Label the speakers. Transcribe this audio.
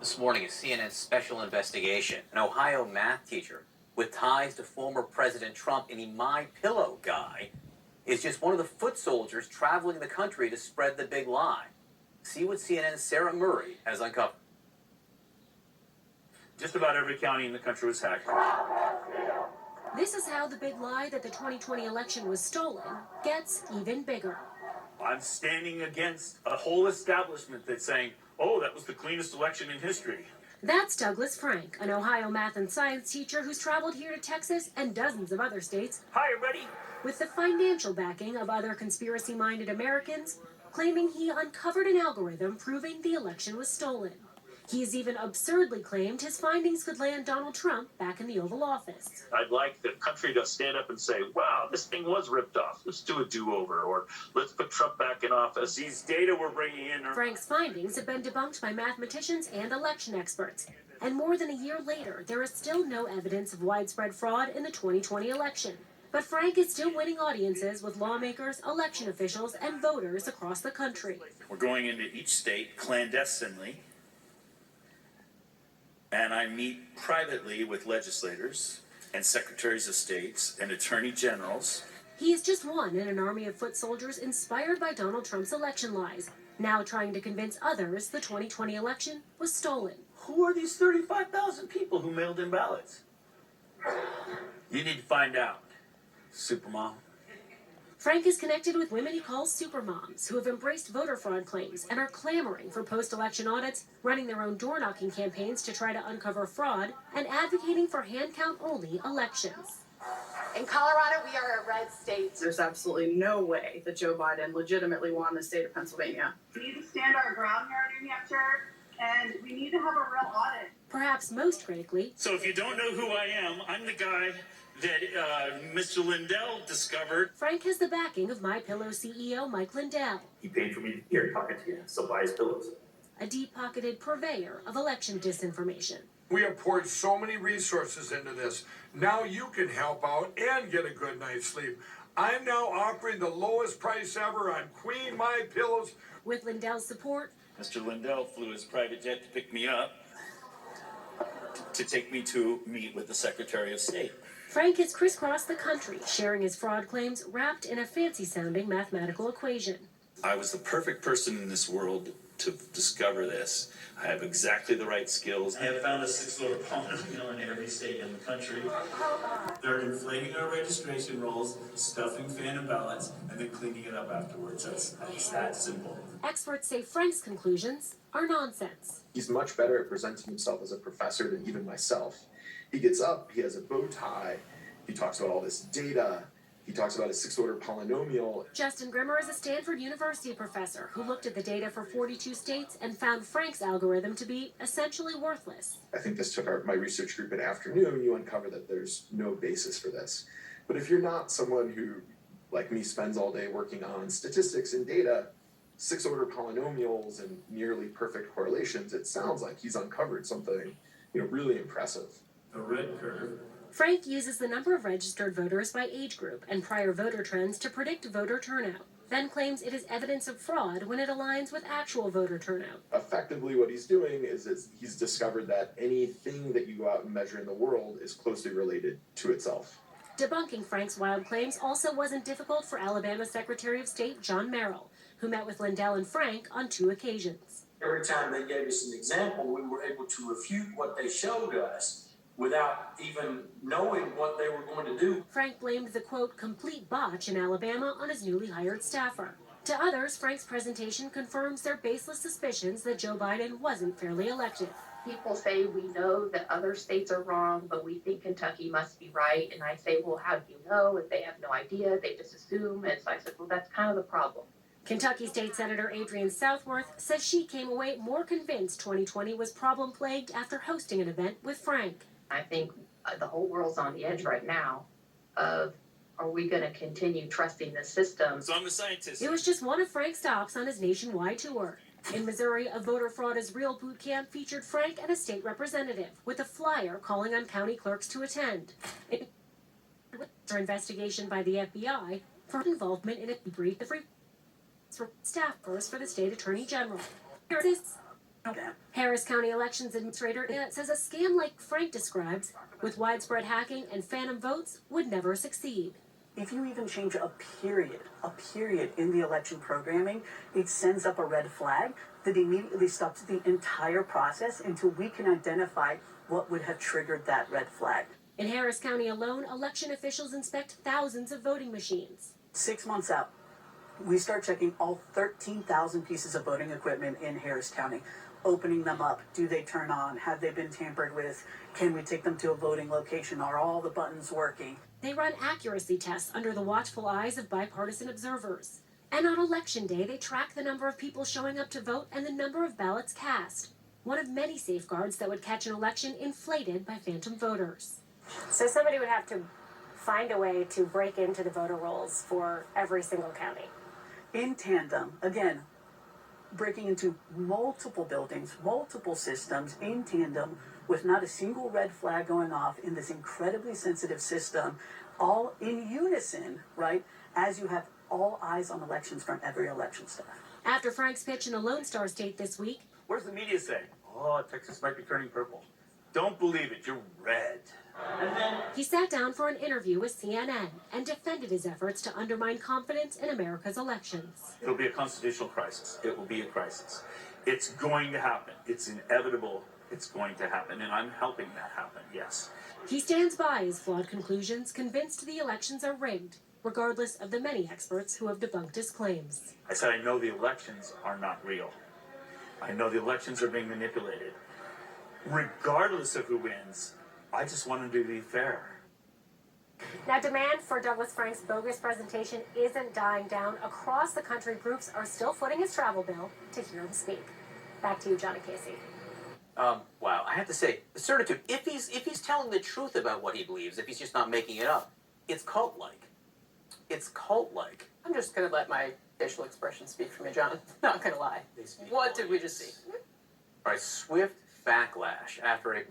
Speaker 1: This morning, a CNN special investigation. An Ohio math teacher with ties to former President Trump and the My Pillow guy is just one of the foot soldiers traveling the country to spread the big lie. See what CNN's Sarah Murray has uncovered.
Speaker 2: Just about every county in the country was hacked.
Speaker 3: This is how the big lie that the 2020 election was stolen gets even bigger.
Speaker 2: I'm standing against a whole establishment that's saying, oh, that was the cleanest election in history.
Speaker 3: That's Douglas Frank, an Ohio math and science teacher who's traveled here to Texas and dozens of other states.
Speaker 2: Hi, everybody.
Speaker 3: With the financial backing of other conspiracy-minded Americans, claiming he uncovered an algorithm proving the election was stolen. He's even absurdly claimed his findings could land Donald Trump back in the Oval Office.
Speaker 2: I'd like the country to stand up and say, wow, this thing was ripped off. Let's do a do-over, or let's put Trump back in office. These data we're bringing in are...
Speaker 3: Frank's findings have been debunked by mathematicians and election experts. And more than a year later, there is still no evidence of widespread fraud in the 2020 election. But Frank is still winning audiences with lawmakers, election officials, and voters across the country.
Speaker 2: We're going into each state clandestinely, and I meet privately with legislators and secretaries of states and attorney generals.
Speaker 3: He is just one in an army of foot soldiers inspired by Donald Trump's election lies, now trying to convince others the 2020 election was stolen.
Speaker 2: Who are these 35,000 people who mailed in ballots? You need to find out, Supermom.
Speaker 3: Frank is connected with women he calls supermoms who have embraced voter fraud claims and are clamoring for post-election audits, running their own door-knocking campaigns to try to uncover fraud, and advocating for hand-count-only elections.
Speaker 4: In Colorado, we are a red state.
Speaker 5: There's absolutely no way that Joe Biden legitimately won the state of Pennsylvania.
Speaker 6: We need to stand our ground here in New Hampshire, and we need to have a real audit.
Speaker 3: Perhaps most critically...
Speaker 2: So if you don't know who I am, I'm the guy that Mr. Lindell discovered.
Speaker 3: Frank has the backing of My Pillow CEO Mike Lindell.
Speaker 2: He paid for me to here talking to you, so buy his pillows.
Speaker 3: A deep-pocketed purveyor of election disinformation.
Speaker 7: We have poured so many resources into this. Now you can help out and get a good night's sleep. I'm now offering the lowest price ever on Queen My Pillows.
Speaker 3: With Lindell's support,
Speaker 2: Mr. Lindell flew his private jet to pick me up to take me to meet with the Secretary of State.
Speaker 3: Frank has crisscrossed the country, sharing his fraud claims wrapped in a fancy-sounding mathematical equation.
Speaker 2: I was the perfect person in this world to discover this. I have exactly the right skills.
Speaker 8: I have found a six-order polynomial in every state in the country. They're inflating our registration rolls, stuffing phantom ballots, and then cleaning it up afterwards. It's that simple.
Speaker 3: Experts say Frank's conclusions are nonsense.
Speaker 9: He's much better at presenting himself as a professor than even myself. He gets up, he has a bow tie, he talks about all this data, he talks about a six-order polynomial.
Speaker 3: Justin Grimmer is a Stanford University professor who looked at the data for 42 states and found Frank's algorithm to be essentially worthless.
Speaker 9: I think this took my research group an afternoon. You uncover that there's no basis for this. But if you're not someone who, like me, spends all day working on statistics and data, six-order polynomials and nearly perfect correlations, it sounds like he's uncovered something, really impressive.
Speaker 8: A red curve.
Speaker 3: Frank uses the number of registered voters by age group and prior voter trends to predict voter turnout, then claims it is evidence of fraud when it aligns with actual voter turnout.
Speaker 9: Effectively, what he's doing is he's discovered that anything that you go out and measure in the world is closely related to itself.
Speaker 3: Debunking Frank's wild claims also wasn't difficult for Alabama Secretary of State John Merrill, who met with Lindell and Frank on 2 occasions.
Speaker 10: Every time they gave us an example, we were able to refute what they showed us without even knowing what they were going to do.
Speaker 3: Frank blamed the, quote, complete botch in Alabama on his newly hired staffer. To others, Frank's presentation confirms their baseless suspicions that Joe Biden wasn't fairly elected.
Speaker 4: People say we know that other states are wrong, but we think Kentucky must be right. And I say, well, how do you know? If they have no idea, they just assume. And so I said, well, that's kind of the problem.
Speaker 3: Kentucky State Senator Adrienne Southworth says she came away more convinced 2020 was problem-plagued after hosting an event with Frank.
Speaker 4: I think the whole world's on the edge right now of, are we going to continue trusting the system?
Speaker 2: So I'm a scientist.
Speaker 3: It was just one of Frank's stops on his nationwide tour. In Missouri, a voter fraud is real boot camp featured Frank and a state representative with a flyer calling on county clerks to attend. It was an investigation by the FBI for involvement in a brief staffers for the state attorney general. Harris County Elections Administrator says a scam like Frank describes, with widespread hacking and phantom votes, would never succeed.
Speaker 11: If you even change a period in the election programming, it sends up a red flag that immediately stops the entire process until we can identify what would have triggered that red flag.
Speaker 3: In Harris County alone, election officials inspect thousands of voting machines.
Speaker 11: 6 months out, we start checking all 13,000 pieces of voting equipment in Harris County, opening them up. Do they turn on? Have they been tampered with? Can we take them to a voting location? Are all the buttons working?
Speaker 3: They run accuracy tests under the watchful eyes of bipartisan observers. And on Election Day, they track the number of people showing up to vote and the number of ballots cast. One of many safeguards that would catch an election inflated by phantom voters.
Speaker 12: So somebody would have to find a way to break into the voter rolls for every single county.
Speaker 11: In tandem, again, breaking into multiple buildings, multiple systems in tandem with not a single red flag going off in this incredibly sensitive system, all in unison, right, as you have all eyes on elections from every election staff.
Speaker 3: After Frank's pitch in a Lone Star state this week,
Speaker 8: What does the media say? Oh, Texas might be turning purple. Don't believe it, you're red.
Speaker 3: he sat down for an interview with CNN and defended his efforts to undermine confidence in America's elections.
Speaker 8: It'll be a constitutional crisis. It will be a crisis. It's going to happen. It's inevitable. It's going to happen, and I'm helping that happen, yes.
Speaker 3: He stands by his flawed conclusions, convinced the elections are rigged, regardless of the many experts who have debunked his claims.
Speaker 8: I said I know the elections are not real. I know the elections are being manipulated. Regardless of who wins, I just want them to be fair.
Speaker 12: Now, demand for Douglas Frank's bogus presentation isn't dying down. Across the country, groups are still footing his travel bill to hear him speak. Back to you, John and Casey.
Speaker 1: Wow, I have to say, the certitude, if he's telling the truth about what he believes, if he's just not making it up, it's cult-like. It's cult-like.
Speaker 5: I'm just gonna let my facial expression speak for me, John. Not gonna lie. What did we just see?
Speaker 1: All right, swift backlash after a